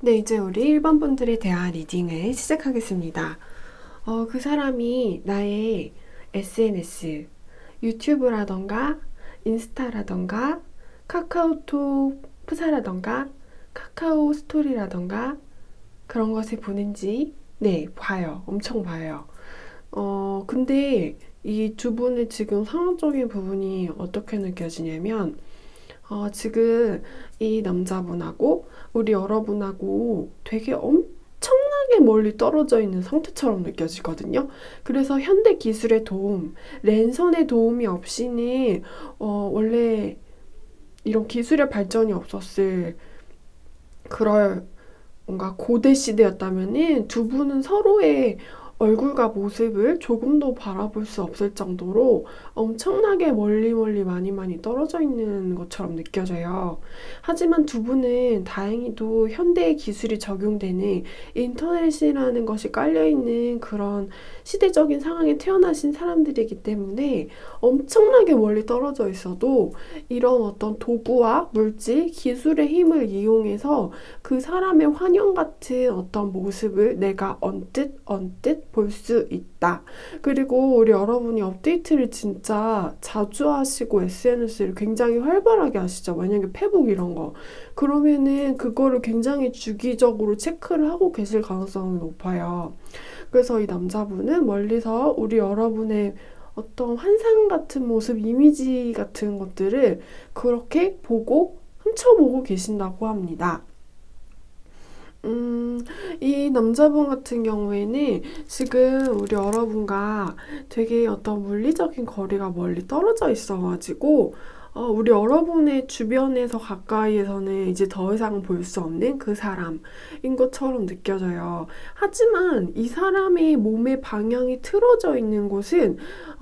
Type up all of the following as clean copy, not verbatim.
네, 이제 우리 1번 분들에 대한 리딩을 시작하겠습니다. 그 사람이 나의 SNS, 유튜브라던가 인스타라던가 카카오톡 프사라던가 카카오 스토리라던가 그런 것을 보는지 네, 봐요. 엄청 봐요. 근데 이 두 분의 지금 상황적인 부분이 어떻게 느껴지냐면 지금 이 남자분하고 우리 여러분하고 되게 엄청나게 멀리 떨어져 있는 상태처럼 느껴지거든요. 그래서 현대 기술의 도움, 랜선의 도움이 없이는 원래 이런 기술의 발전이 없었을 그럴 뭔가 고대 시대였다면은 두 분은 서로의 얼굴과 모습을 조금도 바라볼 수 없을 정도로 엄청나게 멀리 많이 떨어져 있는 것처럼 느껴져요. 하지만 두 분은 다행히도 현대의 기술이 적용되는 인터넷이라는 것이 깔려있는 그런 시대적인 상황에 태어나신 사람들이기 때문에 엄청나게 멀리 떨어져 있어도 이런 어떤 도구와 물질, 기술의 힘을 이용해서 그 사람의 환영 같은 어떤 모습을 내가 언뜻 볼 수 있다. 그리고 우리 여러분이 업데이트를 진짜 자주 하시고 SNS를 굉장히 활발하게 하시죠. 만약에 페북 이런 거. 그러면은 그거를 굉장히 주기적으로 체크를 하고 계실 가능성이 높아요. 그래서 이 남자분은 멀리서 우리 여러분의 어떤 환상 같은 모습, 이미지 같은 것들을 그렇게 보고 훔쳐보고 계신다고 합니다. 이 남자분 같은 경우에는 지금 우리 여러분과 되게 어떤 물리적인 거리가 멀리 떨어져 있어가지고 우리 여러분의 주변에서 가까이에서는 이제 더 이상 볼 수 없는 그 사람인 것처럼 느껴져요. 하지만 이 사람의 몸의 방향이 틀어져 있는 곳은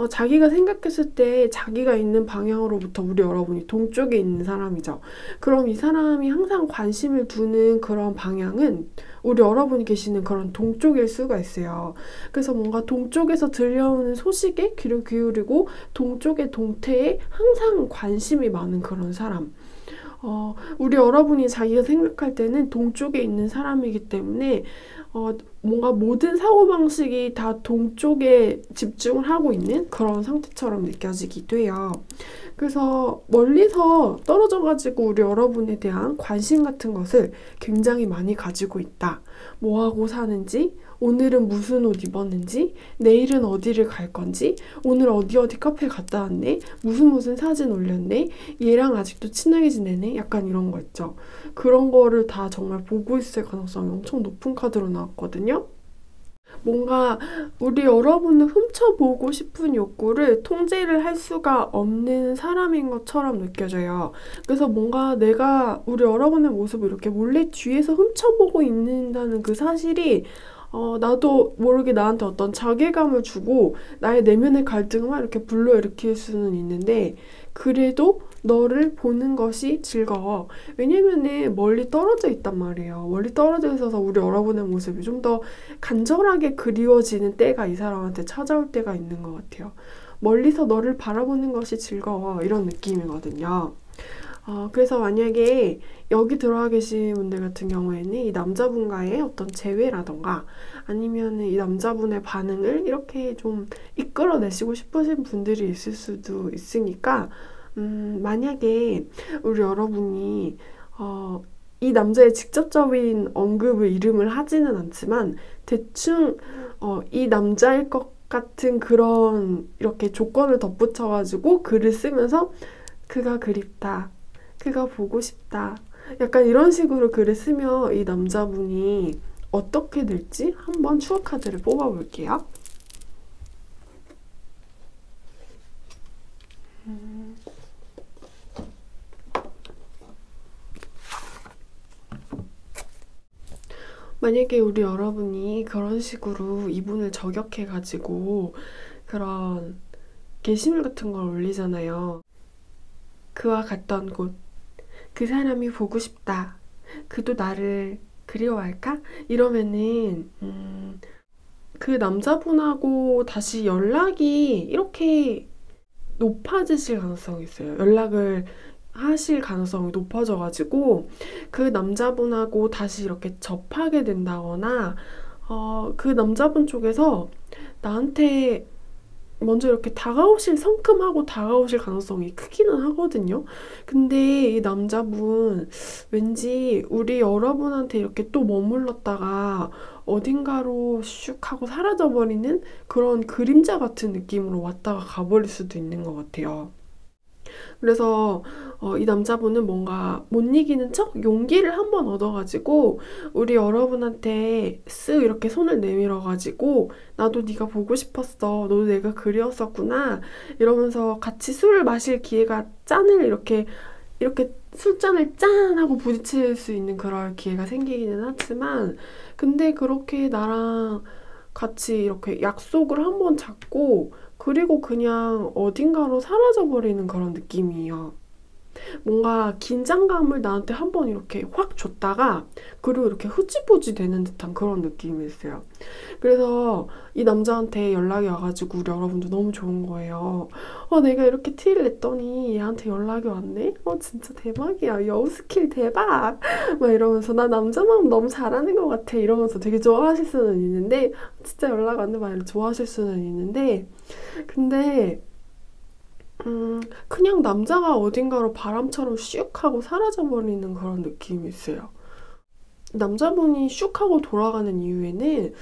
자기가 생각했을 때 자기가 있는 방향으로부터 우리 여러분이 동쪽에 있는 사람이죠. 그럼 이 사람이 항상 관심을 두는 그런 방향은 우리 여러분이 계시는 그런 동쪽일 수가 있어요. 그래서 뭔가 동쪽에서 들려오는 소식에 귀를 기울이고 동쪽의 동태에 항상 관심이 많은 그런 사람. 우리 여러분이 자기가 생각할 때는 동쪽에 있는 사람이기 때문에 뭔가 모든 사고방식이 다 동쪽에 집중을 하고 있는 그런 상태처럼 느껴지기도 해요. 그래서 멀리서 떨어져가지고 우리 여러분에 대한 관심 같은 것을 굉장히 많이 가지고 있다. 뭐하고 사는지, 오늘은 무슨 옷 입었는지, 내일은 어디를 갈 건지, 오늘 어디 카페 갔다 왔네, 무슨 사진 올렸네, 얘랑 아직도 친하게 지내네, 약간 이런 거 있죠. 그런 거를 다 정말 보고 있을 가능성이 엄청 높은 카드로 나왔거든요. 뭔가 우리 여러분을 훔쳐보고 싶은 욕구를 통제를 할 수가 없는 사람인 것처럼 느껴져요. 그래서 뭔가 내가 우리 여러분의 모습을 이렇게 몰래 뒤에서 훔쳐보고 있는다는 그 사실이 나도 모르게 나한테 어떤 자괴감을 주고 나의 내면의 갈등을 막 이렇게 불러일으킬 수는 있는데 그래도 너를 보는 것이 즐거워. 왜냐면은 멀리 떨어져 있단 말이에요. 멀리 떨어져 있어서 우리 여러분의 모습이 좀 더 간절하게 그리워지는 때가 이 사람한테 찾아올 때가 있는 것 같아요. 멀리서 너를 바라보는 것이 즐거워. 이런 느낌이거든요. 그래서 만약에 여기 들어와 계신 분들 같은 경우에는 이 남자분과의 어떤 재회라던가 아니면 이 남자분의 반응을 이렇게 좀 이끌어내시고 싶으신 분들이 있을 수도 있으니까 만약에 우리 여러분이 이 남자의 직접적인 언급을 이름을 하지는 않지만 대충 이 남자일 것 같은 그런 이렇게 조건을 덧붙여가지고 글을 쓰면서 그가 그립다. 그가 보고 싶다. 약간 이런 식으로 글을 쓰면 이 남자분이 어떻게 될지 한번 추억 카드를 뽑아볼게요. 만약에 우리 여러분이 그런 식으로 이분을 저격해가지고 그런 게시물 같은 걸 올리잖아요. 그와 갔던 곳, 그 사람이 보고 싶다. 그도 나를 그리워할까? 이러면은 그 남자분하고 다시 연락이 이렇게 높아지실 가능성이 있어요. 연락을 하실 가능성이 높아져가지고 그 남자분하고 다시 이렇게 접하게 된다거나 그 남자분 쪽에서 나한테 먼저 이렇게 성큼하고 다가오실 가능성이 크기는 하거든요. 근데 이 남자분 왠지 우리 여러분한테 이렇게 또 머물렀다가 어딘가로 슉 하고 사라져버리는 그런 그림자 같은 느낌으로 왔다가 가버릴 수도 있는 것 같아요. 그래서 이 남자분은 뭔가 못 이기는 척 용기를 한번 얻어가지고 우리 여러분한테 쓱 이렇게 손을 내밀어가지고 나도 네가 보고 싶었어. 너도 내가 그리웠었구나. 이러면서 같이 술을 마실 기회가 이렇게 술잔을 짠 하고 부딪힐 수 있는 그럴 기회가 생기기는 하지만 근데 그렇게 나랑 같이 이렇게 약속을 한번 잡고 그리고 그냥 어딘가로 사라져버리는 그런 느낌이에요. 뭔가 긴장감을 나한테 한번 이렇게 확 줬다가 그리고 이렇게 흐지부지 되는 듯한 그런 느낌이 있어요. 그래서 이 남자한테 연락이 와가지고 우리 여러분도 너무 좋은 거예요. 내가 이렇게 티를 냈더니 얘한테 연락이 왔네? 진짜 대박이야. 여우 스킬 대박! 막 이러면서 나 남자 마음 너무 잘하는 것 같아. 이러면서 되게 좋아하실 수는 있는데 진짜 연락 왔네 막 이렇게 좋아하실 수는 있는데 근데 그냥 남자가 어딘가로 바람처럼 슉 하고 사라져버리는 그런 느낌이 있어요. 남자분이 슉 하고 돌아가는 이유에는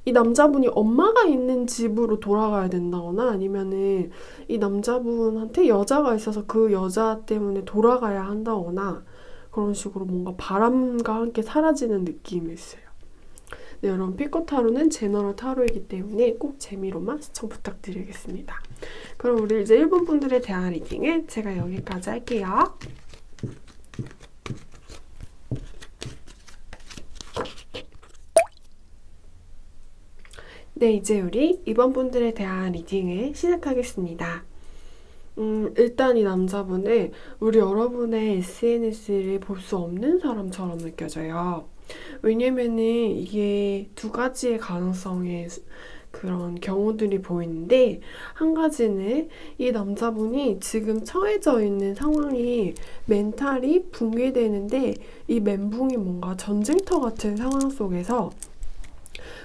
이 남자분이 엄마가 있는 집으로 돌아가야 된다거나 아니면은 이 남자분한테 여자가 있어서 그 여자 때문에 돌아가야 한다거나 그런 식으로 뭔가 바람과 함께 사라지는 느낌이 있어요. 네, 여러분 피코 타로는 제너럴 타로이기 때문에 꼭 재미로만 시청 부탁드리겠습니다. 그럼 우리 이제 일본 분들에 대한 리딩은 제가 여기까지 할게요. 네, 이제 우리 이번 분들에 대한 리딩을 시작하겠습니다. 일단 이 남자분은 우리 여러분의 SNS를 볼 수 없는 사람처럼 느껴져요. 왜냐면은 이게 두 가지의 가능성의 그런 경우들이 보이는데 한 가지는 이 남자분이 지금 처해져 있는 상황이 멘탈이 붕괴되는데 이 멘붕이 뭔가 전쟁터 같은 상황 속에서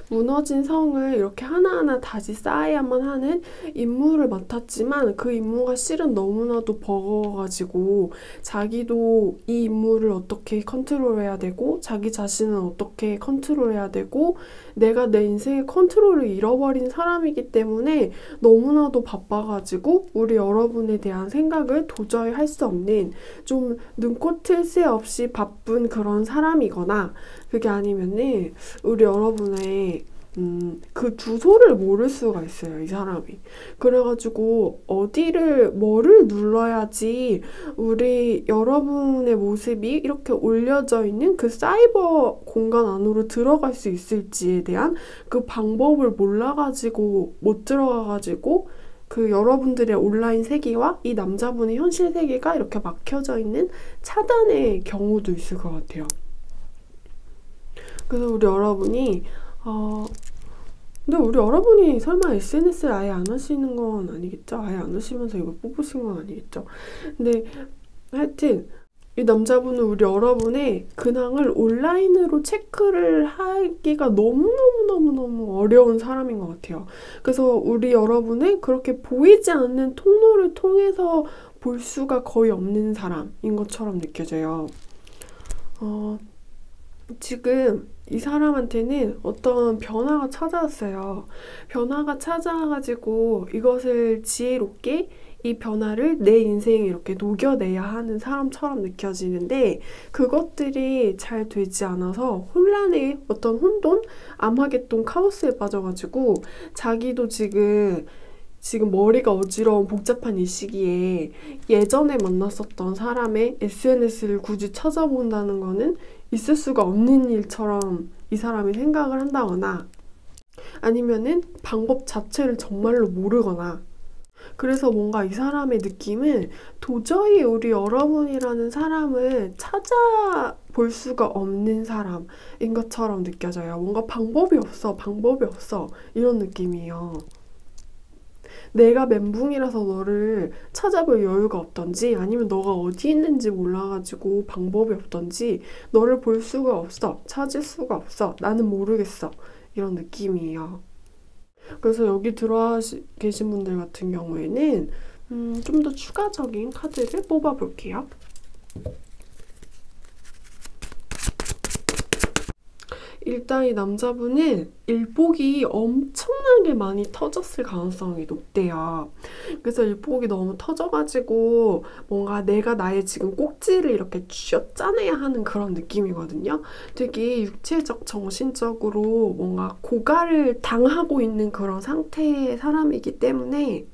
무너진 성을 이렇게 하나하나 다시 쌓아야만 하는 임무를 맡았지만 그 임무가 실은 너무나도 버거워가지고 자기도 이 임무를 어떻게 컨트롤해야 되고 자기 자신은 어떻게 컨트롤해야 되고 내가 내 인생의 컨트롤을 잃어버린 사람이기 때문에 너무나도 바빠가지고 우리 여러분에 대한 생각을 도저히 할 수 없는 좀 눈코 틀 새 없이 바쁜 그런 사람이거나 그게 아니면은 우리 여러분의 그 주소를 모를 수가 있어요, 이 사람이. 그래가지고 뭐를 눌러야지 우리 여러분의 모습이 이렇게 올려져 있는 그 사이버 공간 안으로 들어갈 수 있을지에 대한 그 방법을 몰라가지고 못 들어가가지고 그 여러분들의 온라인 세계와 이 남자분의 현실 세계가 이렇게 막혀져 있는 차단의 경우도 있을 것 같아요. 그래서 우리 여러분이 근데 우리 여러분이 설마 SNS를 아예 안 하시는 건 아니겠죠? 아예 안 하시면서 이걸 뽑으신 건 아니겠죠? 근데 하여튼 이 남자분은 우리 여러분의 근황을 온라인으로 체크를 하기가 너무너무너무너무 어려운 사람인 것 같아요. 그래서 우리 여러분의 그렇게 보이지 않는 통로를 통해서 볼 수가 거의 없는 사람인 것처럼 느껴져요. 지금 이 사람한테는 어떤 변화가 찾아왔어요. 변화가 찾아와가지고 이것을 지혜롭게 이 변화를 내 인생에 이렇게 녹여내야 하는 사람처럼 느껴지는데 그것들이 잘 되지 않아서 혼란의 어떤 혼돈, 아마겟돈 카오스에 빠져가지고 자기도 지금 머리가 어지러운 복잡한 이 시기에 예전에 만났었던 사람의 SNS를 굳이 찾아본다는 거는 있을 수가 없는 일처럼 이 사람이 생각을 한다거나 아니면은 방법 자체를 정말로 모르거나 그래서 뭔가 이 사람의 느낌은 도저히 우리 여러분이라는 사람을 찾아볼 수가 없는 사람인 것처럼 느껴져요. 뭔가 방법이 없어 이런 느낌이에요. 내가 멘붕이라서 너를 찾아볼 여유가 없던지 아니면 너가 어디 있는지 몰라가지고 방법이 없던지 너를 볼 수가 없어. 찾을 수가 없어. 나는 모르겠어. 이런 느낌이에요. 그래서 여기 들어와 계신 분들 같은 경우에는 좀 더 추가적인 카드를 뽑아볼게요. 일단 이 남자분은 일복이 엄청나게 많이 터졌을 가능성이 높대요. 그래서 일복이 너무 터져가지고 뭔가 내가 나의 지금 꼭지를 이렇게 쥐어 짜내야 하는 그런 느낌이거든요. 되게 육체적, 정신적으로 뭔가 고갈을 당하고 있는 그런 상태의 사람이기 때문에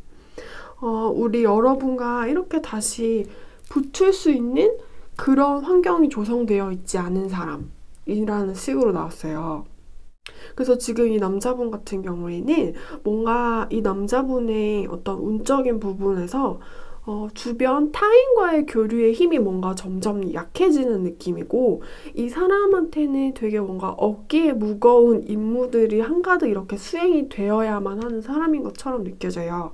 우리 여러분과 이렇게 다시 붙을 수 있는 그런 환경이 조성되어 있지 않은 사람이라는 식으로 나왔어요. 그래서 지금 이 남자분 같은 경우에는 뭔가 이 남자분의 어떤 운적인 부분에서 주변 타인과의 교류의 힘이 뭔가 점점 약해지는 느낌이고 이 사람한테는 되게 뭔가 어깨에 무거운 임무들이 한가득 이렇게 수행이 되어야만 하는 사람인 것처럼 느껴져요.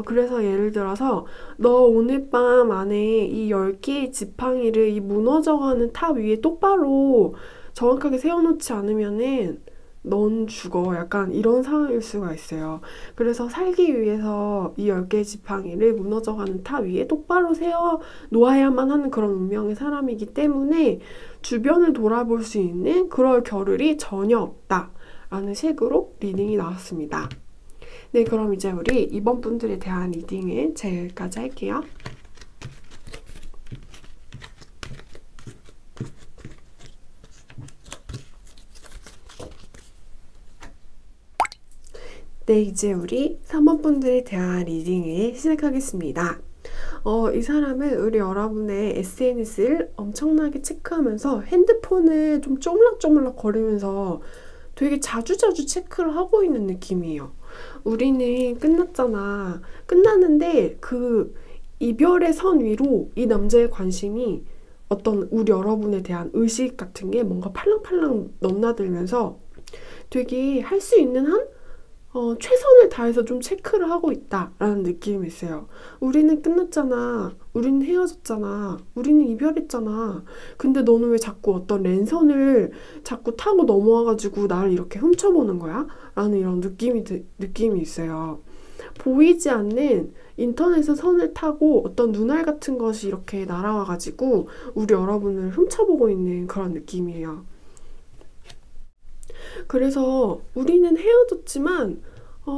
그래서 예를 들어서 너 오늘 밤 안에 이 10개의 지팡이를 이 무너져가는 탑 위에 똑바로 정확하게 세워놓지 않으면은 넌 죽어. 약간 이런 상황일 수가 있어요. 그래서 살기 위해서 이 10개의 지팡이를 무너져가는 탑 위에 똑바로 세워 놓아야만 하는 그런 운명의 사람이기 때문에 주변을 돌아볼 수 있는 그럴 겨를이 전혀 없다라는 식으로 리딩이 나왔습니다. 네, 그럼 이제 우리 이번 분들에 대한 리딩을 여기까지 할게요. 네, 이제 우리 3번 분들에 대한 리딩을 시작하겠습니다. 이 사람은 우리 여러분의 SNS를 엄청나게 체크하면서 핸드폰을 좀 쪼물락쪼물락 거리면서 되게 자주자주 체크를 하고 있는 느낌이에요. 우리는 끝났잖아. 끝났는데 그 이별의 선 위로 이 남자의 관심이 어떤 우리 여러분에 대한 의식 같은 게 뭔가 팔랑팔랑 넘나들면서 되게 할 수 있는 한 최선을 다해서 좀 체크를 하고 있다라는 느낌이 있어요. 우리는 끝났잖아. 우리는 헤어졌잖아. 우리는 이별했잖아. 근데 너는 왜 자꾸 어떤 랜선을 자꾸 타고 넘어와가지고 나를 이렇게 훔쳐보는 거야? 라는 이런 느낌이 있어요. 보이지 않는 인터넷의 선을 타고 어떤 눈알 같은 것이 이렇게 날아와가지고 우리 여러분을 hum쳐보고 있는 그런 느낌이에요. 그래서 우리는 헤어졌지만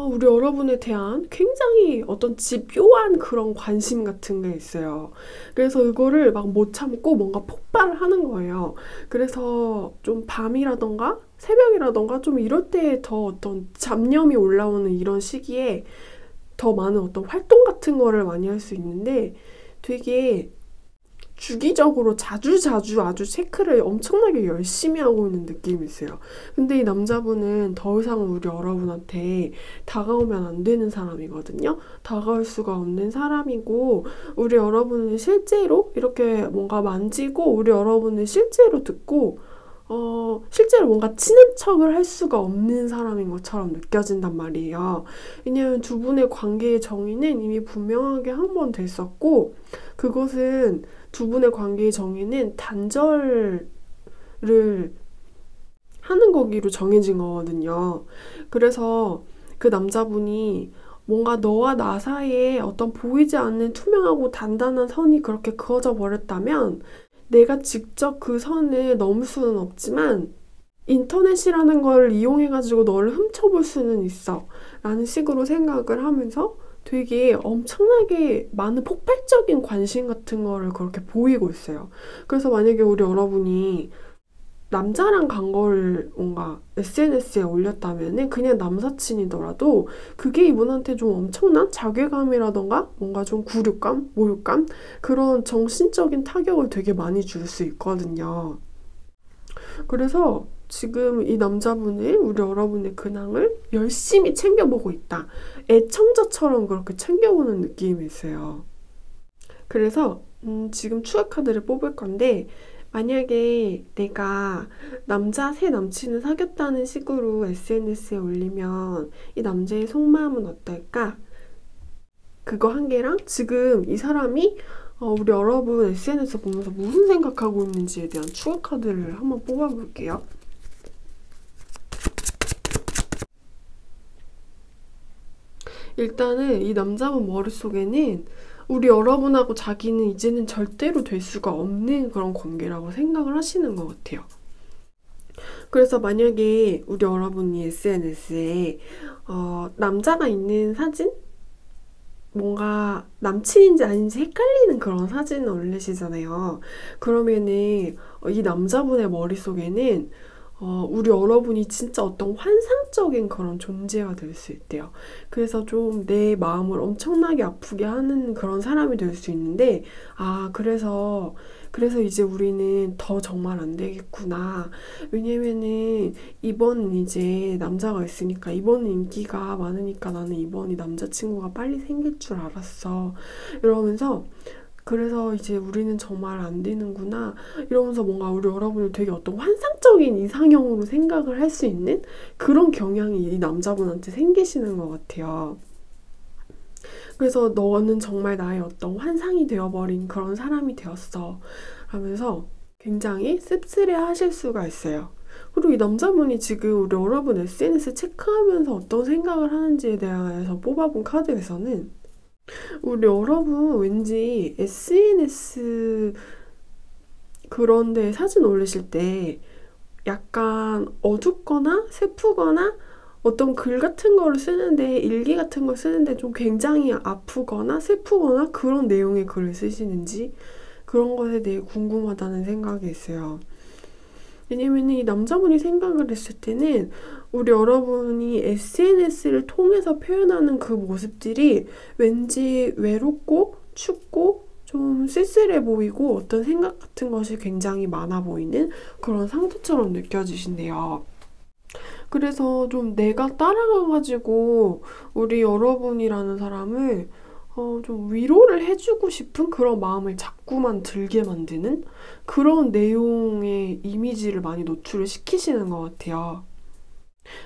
우리 여러분에 대한 굉장히 어떤 집요한 그런 관심 같은 게 있어요. 그래서 이거를 막 못 참고 뭔가 폭발을 하는 거예요. 그래서 좀 밤이라던가 새벽이라던가 좀 이럴 때 더 어떤 잡념이 올라오는 이런 시기에 더 많은 어떤 활동 같은 거를 많이 할 수 있는데 되게 주기적으로 자주자주 아주 체크를 엄청나게 열심히 하고 있는 느낌이 있어요. 근데 이 남자분은 더 이상 우리 여러분한테 다가오면 안 되는 사람이거든요. 다가올 수가 없는 사람이고 우리 여러분은 실제로 이렇게 뭔가 만지고 우리 여러분은 실제로 듣고 실제로 뭔가 친한 척을 할 수가 없는 사람인 것처럼 느껴진단 말이에요. 왜냐면 두 분의 관계의 정의는 이미 분명하게 한 번 됐었고 그것은 두 분의 관계의 정의는 단절을 하는 거기로 정해진 거거든요. 그래서 그 남자분이 뭔가 너와 나 사이에 어떤 보이지 않는 투명하고 단단한 선이 그렇게 그어져 버렸다면 내가 직접 그 선을 넘을 수는 없지만 인터넷이라는 걸 이용해가지고 너를 훔쳐볼 수는 있어 라는 식으로 생각을 하면서 되게 엄청나게 많은 폭발적인 관심 같은 거를 그렇게 보이고 있어요. 그래서 만약에 우리 여러분이 남자랑 간 거를 뭔가 SNS에 올렸다면은 그냥 남사친이더라도 그게 이분한테 좀 엄청난 자괴감이라던가 뭔가 좀 굴욕감, 모욕감 그런 정신적인 타격을 되게 많이 줄 수 있거든요. 그래서 지금 이 남자분은 우리 여러분의 근황을 열심히 챙겨보고 있다. 애청자처럼 그렇게 챙겨보는 느낌이 있어요. 그래서 지금 추가 카드를 뽑을 건데 만약에 내가 새 남친을 사귀었다는 식으로 SNS에 올리면 이 남자의 속마음은 어떨까? 그거 한 개랑 지금 이 사람이 우리 여러분 SNS 보면서 무슨 생각하고 있는지에 대한 추억 카드를 한번 뽑아볼게요. 일단은 이 남자분 머릿속에는 우리 여러분하고 자기는 이제는 절대로 될 수가 없는 그런 관계라고 생각을 하시는 것 같아요. 그래서 만약에 우리 여러분이 SNS에 남자가 있는 사진? 뭔가 남친인지 아닌지 헷갈리는 그런 사진을 올리시잖아요. 그러면은 이 남자분의 머릿속에는 우리 여러분이 진짜 어떤 환상적인 그런 존재가 될 수 있대요. 그래서 좀 내 마음을 엄청나게 아프게 하는 그런 사람이 될 수 있는데, 그래서 이제 우리는 더 정말 안 되겠구나. 왜냐면은 이번은 이제 남자가 있으니까, 이번은 인기가 많으니까 나는 이번이 남자친구가 빨리 생길 줄 알았어. 이러면서 그래서 이제 우리는 정말 안 되는구나. 이러면서 뭔가 우리 여러분을 되게 어떤 환상적인 이상형으로 생각을 할 수 있는 그런 경향이 이 남자분한테 생기시는 것 같아요. 그래서 너는 정말 나의 어떤 환상이 되어버린 그런 사람이 되었어. 하면서 굉장히 씁쓸해 하실 수가 있어요. 그리고 이 남자분이 지금 우리 여러분 SNS 체크하면서 어떤 생각을 하는지에 대해서 뽑아본 카드에서는 우리 여러분 왠지 SNS 그런 데 사진 올리실 때 약간 어둡거나 슬프거나 어떤 글 같은 거를 쓰는데, 일기 같은 걸 쓰는데 좀 굉장히 아프거나 슬프거나 그런 내용의 글을 쓰시는지 그런 것에 대해 궁금하다는 생각이 있어요. 왜냐면 이 남자분이 생각을 했을 때는 우리 여러분이 SNS를 통해서 표현하는 그 모습들이 왠지 외롭고 춥고 좀 쓸쓸해 보이고 어떤 생각 같은 것이 굉장히 많아 보이는 그런 상태처럼 느껴지신대요. 그래서 좀 내가 따라가가지고 우리 여러분이라는 사람을 좀 위로를 해주고 싶은 그런 마음을 자꾸만 들게 만드는 그런 내용의 이미지를 많이 노출을 시키시는 것 같아요.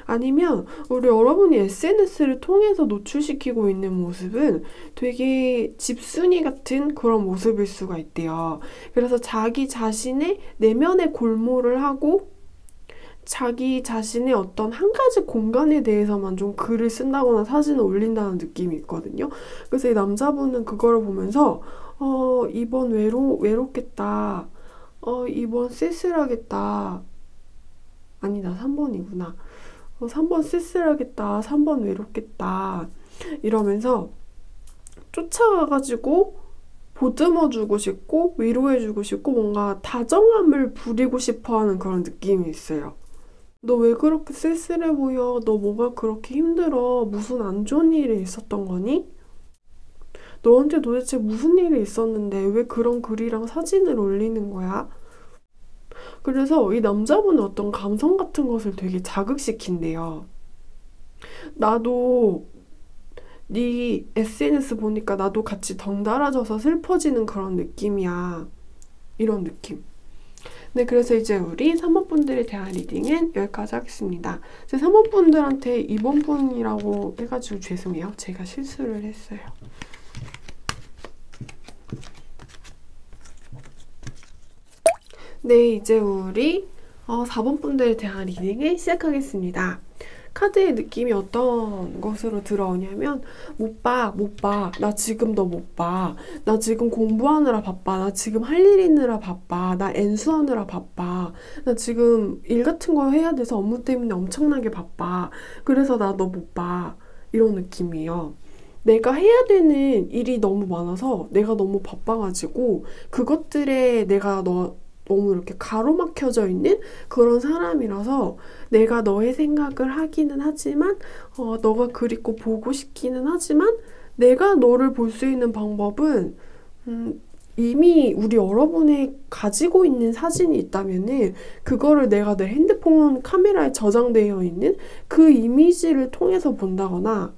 아니면 우리 여러분이 SNS를 통해서 노출시키고 있는 모습은 되게 집순이 같은 그런 모습일 수가 있대요. 그래서 자기 자신의 내면의 골몰을 하고 자기 자신의 어떤 한 가지 공간에 대해서만 좀 글을 쓴다거나 사진을 올린다는 느낌이 있거든요. 그래서 이 남자분은 그거를 보면서 이번 외롭겠다. 이번 쓸쓸하겠다. 아니다, 3번이구나. 3번 쓸쓸하겠다. 3번 외롭겠다. 이러면서 쫓아가가지고 보듬어주고 싶고 위로해주고 싶고 뭔가 다정함을 부리고 싶어하는 그런 느낌이 있어요. 너 왜 그렇게 쓸쓸해 보여? 너 뭐가 그렇게 힘들어? 무슨 안 좋은 일이 있었던 거니? 너한테 도대체 무슨 일이 있었는데 왜 그런 글이랑 사진을 올리는 거야? 그래서 이 남자분은 어떤 감성 같은 것을 되게 자극시킨대요. 나도 네 SNS 보니까 나도 같이 덩달아져서 슬퍼지는 그런 느낌이야. 이런 느낌. 네, 그래서 이제 우리 3번 분들에 대한 리딩은 여기까지 하겠습니다. 제 3번 분들한테 2번 분이라고 해가지고 죄송해요. 제가 실수를 했어요. 네, 이제 우리 4번 분들에 대한 리딩을 시작하겠습니다. 카드의 느낌이 어떤 것으로 들어오냐면 못 봐. 나 지금 너 못 봐. 나 지금 공부하느라 바빠. 나 지금 할 일 있느라 바빠. 나 엔수하느라 바빠. 나 지금 일 같은 거 해야 돼서 업무 때문에 엄청나게 바빠. 그래서 나 너 못 봐. 이런 느낌이에요. 내가 해야 되는 일이 너무 많아서 내가 너무 바빠가지고 그것들에 내가 너무 이렇게 가로막혀져 있는 그런 사람이라서 내가 너의 생각을 하기는 하지만 너가 그립고 보고 싶기는 하지만 내가 너를 볼 수 있는 방법은 이미 우리 여러분이 가지고 있는 사진이 있다면은 그거를 내가 내 핸드폰 카메라에 저장되어 있는 그 이미지를 통해서 본다거나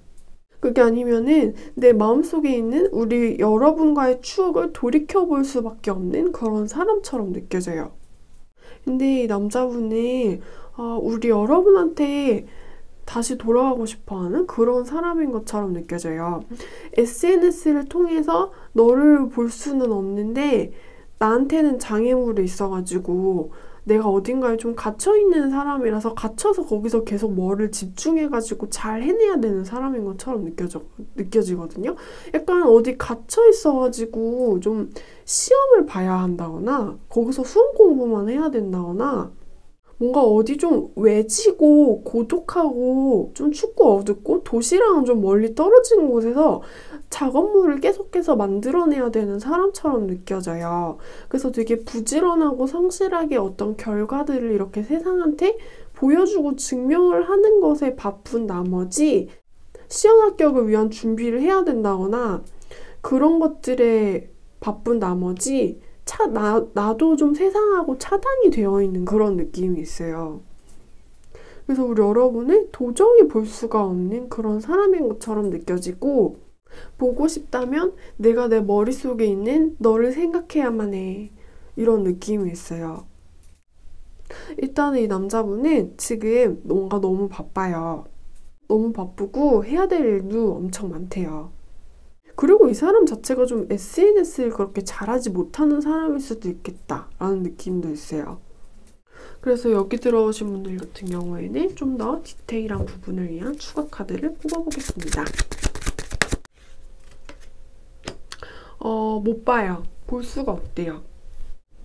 그게 아니면은 내 마음속에 있는 우리 여러분과의 추억을 돌이켜볼 수밖에 없는 그런 사람처럼 느껴져요. 근데 이 남자분은 우리 여러분한테 다시 돌아가고 싶어하는 그런 사람인 것처럼 느껴져요. SNS를 통해서 너를 볼 수는 없는데 나한테는 장애물이 있어가지고 내가 어딘가에 좀 갇혀있는 사람이라서 갇혀서 거기서 계속 뭐를 집중해가지고 잘 해내야 되는 사람인 것처럼 느껴지거든요. 약간 어디 갇혀있어가지고 좀 시험을 봐야 한다거나 거기서 수험 공부만 해야 된다거나 뭔가 어디 좀 외지고 고독하고 좀 춥고 어둡고 도시랑은 좀 멀리 떨어진 곳에서 작업물을 계속해서 만들어내야 되는 사람처럼 느껴져요. 그래서 되게 부지런하고 성실하게 어떤 결과들을 이렇게 세상한테 보여주고 증명을 하는 것에 바쁜 나머지 시험 합격을 위한 준비를 해야 된다거나 그런 것들에 바쁜 나머지 나도 좀 세상하고 차단이 되어 있는 그런 느낌이 있어요. 그래서 우리 여러분을 도저히 볼 수가 없는 그런 사람인 것처럼 느껴지고 보고 싶다면 내가 내 머릿속에 있는 너를 생각해야만 해. 이런 느낌이 있어요. 일단은 이 남자분은 지금 뭔가 너무 바빠요. 너무 바쁘고 해야 될 일도 엄청 많대요. 그리고 이 사람 자체가 좀 SNS를 그렇게 잘하지 못하는 사람일 수도 있겠다라는 느낌도 있어요. 그래서 여기 들어오신 분들 같은 경우에는 좀 더 디테일한 부분을 위한 추가 카드를 뽑아보겠습니다. 못 봐요. 볼 수가 없대요.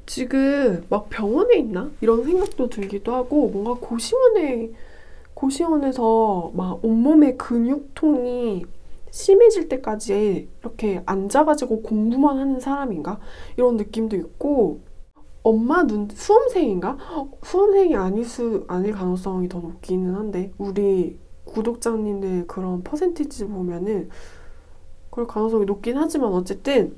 지금 막 병원에 있나? 이런 생각도 들기도 하고 뭔가 고시원에서 막 온몸에 근육통이 심해질 때까지 이렇게 앉아가지고 공부만 하는 사람인가? 이런 느낌도 있고 수험생인가? 수험생이 아닐 가능성이 더 높기는 한데 우리 구독자님들 그런 퍼센티지 보면은 그럴 가능성이 높긴 하지만 어쨌든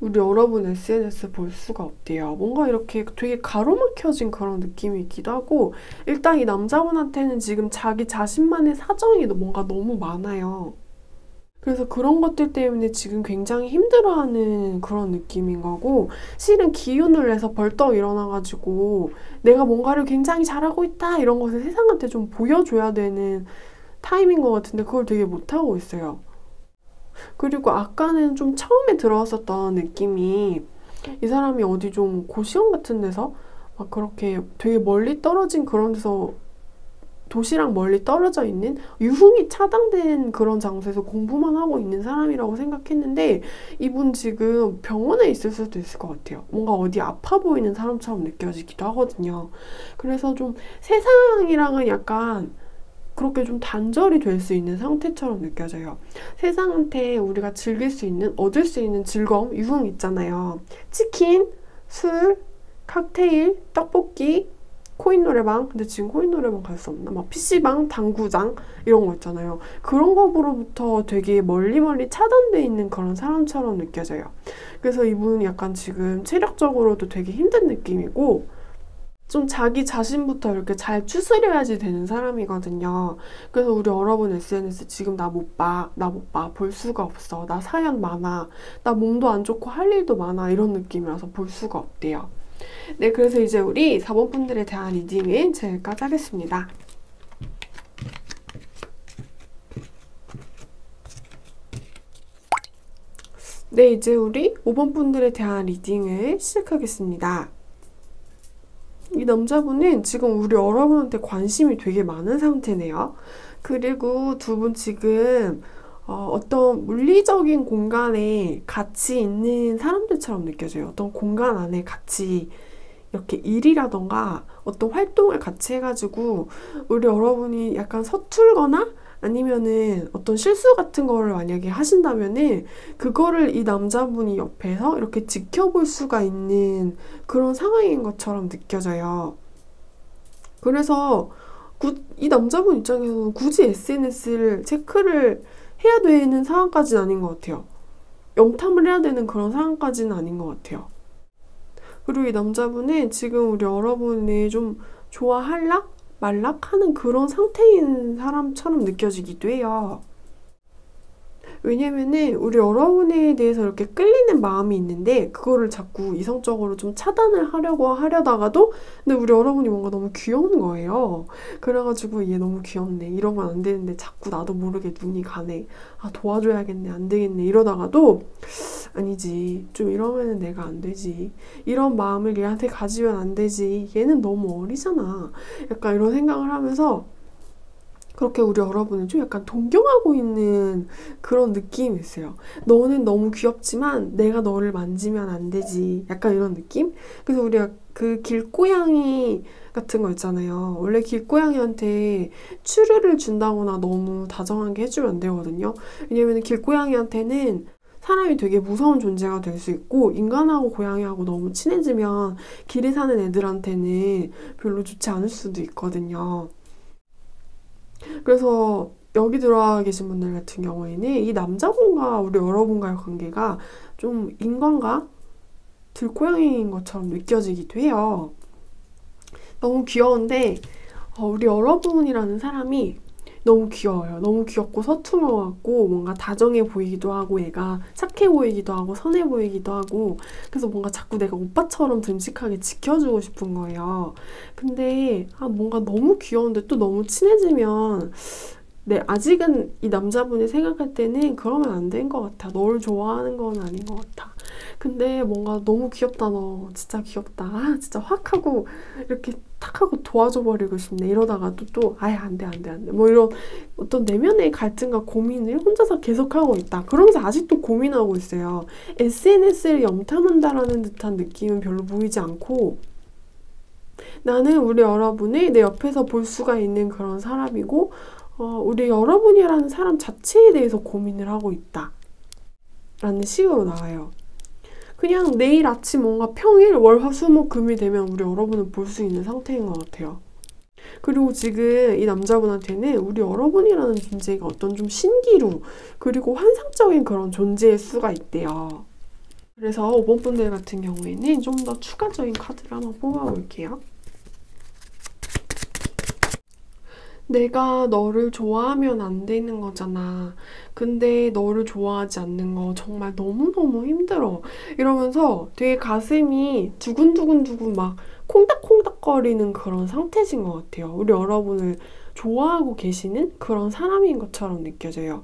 우리 여러분 SNS 볼 수가 없대요. 뭔가 이렇게 되게 가로막혀진 그런 느낌이 있기도 하고 일단 이 남자분한테는 지금 자기 자신만의 사정이 뭔가 너무 많아요. 그래서 그런 것들 때문에 지금 굉장히 힘들어하는 그런 느낌인 거고 실은 기운을 내서 벌떡 일어나가지고 내가 뭔가를 굉장히 잘하고 있다 이런 것을 세상한테 좀 보여줘야 되는 타임인 것 같은데 그걸 되게 못하고 있어요. 그리고 아까는 좀 처음에 들어왔었던 느낌이 이 사람이 어디 좀 고시원 같은 데서 막 그렇게 되게 멀리 떨어진 그런 데서 도시랑 멀리 떨어져 있는 유흥이 차단된 그런 장소에서 공부만 하고 있는 사람이라고 생각했는데 이분 지금 병원에 있을 수도 있을 것 같아요. 뭔가 어디 아파 보이는 사람처럼 느껴지기도 하거든요. 그래서 좀 세상이랑은 약간 그렇게 좀 단절이 될 수 있는 상태처럼 느껴져요. 세상한테 우리가 얻을 수 있는 즐거움, 유흥 있잖아요. 치킨, 술, 칵테일, 떡볶이, 코인 노래방. 근데 지금 코인 노래방 갈 수 없나? 막 PC방, 당구장 이런 거 있잖아요. 그런 거로부터 되게 멀리 차단돼 있는 그런 사람처럼 느껴져요. 그래서 이분은 약간 지금 체력적으로도 되게 힘든 느낌이고 좀 자기 자신부터 이렇게 잘 추스려야지 되는 사람이거든요. 그래서 우리 여러분 SNS 지금 나 못 봐, 볼 수가 없어. 나 사연 많아. 나 몸도 안 좋고 할 일도 많아. 이런 느낌이라서 볼 수가 없대요. 네, 그래서 이제 우리 4번 분들에 대한 리딩은 지금까지 하겠습니다. 네, 이제 우리 5번 분들에 대한 리딩을 시작하겠습니다. 이 남자분은 지금 우리 여러분한테 관심이 되게 많은 상태네요. 그리고 두 분 지금 어떤 물리적인 공간에 같이 있는 사람들처럼 느껴져요. 어떤 공간 안에 같이 이렇게 일이라던가 어떤 활동을 같이 해가지고 우리 여러분이 약간 서툴거나 아니면은 어떤 실수 같은 거를 만약에 하신다면은 그거를 이 남자분이 옆에서 이렇게 지켜볼 수가 있는 그런 상황인 것처럼 느껴져요. 그래서 이 남자분 입장에서는 굳이 SNS를 체크를 해야 되는 상황까지는 아닌 것 같아요. 영탐을 해야 되는 그런 상황까지는 아닌 것 같아요. 그리고 이 남자분은 지금 우리 여러분이 좀 좋아할락? 말락하는 그런 상태인 사람처럼 느껴지기도 해요. 왜냐면은 우리 여러분에 대해서 이렇게 끌리는 마음이 있는데 그거를 자꾸 이성적으로 좀 차단을 하려다가도 근데 우리 여러분이 뭔가 너무 귀여운 거예요. 그래가지고 얘 너무 귀엽네. 이러면 안 되는데 자꾸 나도 모르게 눈이 가네. 아, 도와줘야겠네. 안 되겠네. 이러다가도 아니지. 좀 이러면은 내가 안 되지. 이런 마음을 얘한테 가지면 안 되지. 얘는 너무 어리잖아. 약간 이런 생각을 하면서 그렇게 우리 여러분을 좀 약간 동경하고 있는 그런 느낌이 있어요. 너는 너무 귀엽지만 내가 너를 만지면 안 되지. 약간 이런 느낌? 그래서 우리가 그 길고양이 같은 거 있잖아요. 원래 길고양이한테 추르를 준다거나 너무 다정하게 해주면 안 되거든요. 왜냐면 길고양이한테는 사람이 되게 무서운 존재가 될 수 있고 인간하고 고양이하고 너무 친해지면 길에 사는 애들한테는 별로 좋지 않을 수도 있거든요. 그래서 여기 들어와 계신 분들 같은 경우에는 이 남자분과 우리 여러분과의 관계가 좀 인간과 들고양이인 것처럼 느껴지기도 해요. 너무 귀여운데 우리 여러분이라는 사람이 너무 귀여워요. 너무 귀엽고 서투러갖고 뭔가 다정해 보이기도 하고 얘가 착해 보이기도 하고 선해 보이기도 하고 그래서 뭔가 자꾸 내가 오빠처럼 듬직하게 지켜주고 싶은 거예요. 근데 뭔가 너무 귀여운데 또 너무 친해지면 아직은 이 남자분이 생각할 때는 그러면 안 된 것 같아. 너를 좋아하는 건 아닌 것 같아. 근데 뭔가 너무 귀엽다 너. 진짜 귀엽다. 진짜 확 하고 이렇게 탁 하고 도와줘 버리고 싶네. 이러다가 또 아예 안 돼. 뭐 이런 어떤 내면의 갈등과 고민을 혼자서 계속하고 있다. 그러면서 아직도 고민하고 있어요. SNS를 염탐한다라는 듯한 느낌은 별로 보이지 않고 나는 우리 여러분을 내 옆에서 볼 수가 있는 그런 사람이고 우리 여러분이라는 사람 자체에 대해서 고민을 하고 있다. 라는 식으로 나와요. 그냥 내일 아침 뭔가 평일 월화수목금이 되면 우리 여러분을 볼 수 있는 상태인 것 같아요. 그리고 지금 이 남자분한테는 우리 여러분이라는 존재가 어떤 좀 신기루 그리고 환상적인 그런 존재일 수가 있대요. 그래서 5번 분들 같은 경우에는 좀 더 추가적인 카드를 한번 뽑아볼게요. 내가 너를 좋아하면 안 되는 거잖아. 근데 너를 좋아하지 않는 거 정말 너무너무 힘들어. 이러면서 되게 가슴이 두근두근두근 막 콩닥콩닥거리는 그런 상태신 것 같아요. 우리 여러분을 좋아하고 계시는 그런 사람인 것처럼 느껴져요.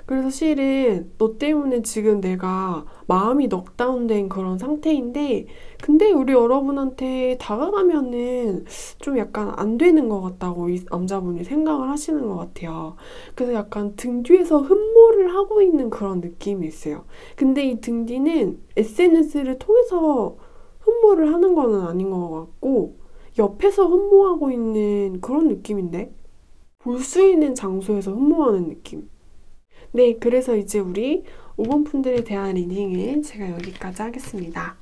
그래서 실은 너 때문에 지금 내가 마음이 넉다운된 그런 상태인데 근데 우리 여러분한테 다가가면은 좀 약간 안 되는 것 같다고 이 남자분이 생각을 하시는 것 같아요. 그래서 약간 등 뒤에서 흠모를 하고 있는 그런 느낌이 있어요. 근데 이 등 뒤는 SNS를 통해서 흠모를 하는 거는 아닌 것 같고 옆에서 흠모하고 있는 그런 느낌인데 볼 수 있는 장소에서 흠모하는 느낌. 네, 그래서 이제 우리 5번 분들에 대한 리딩은 제가 여기까지 하겠습니다.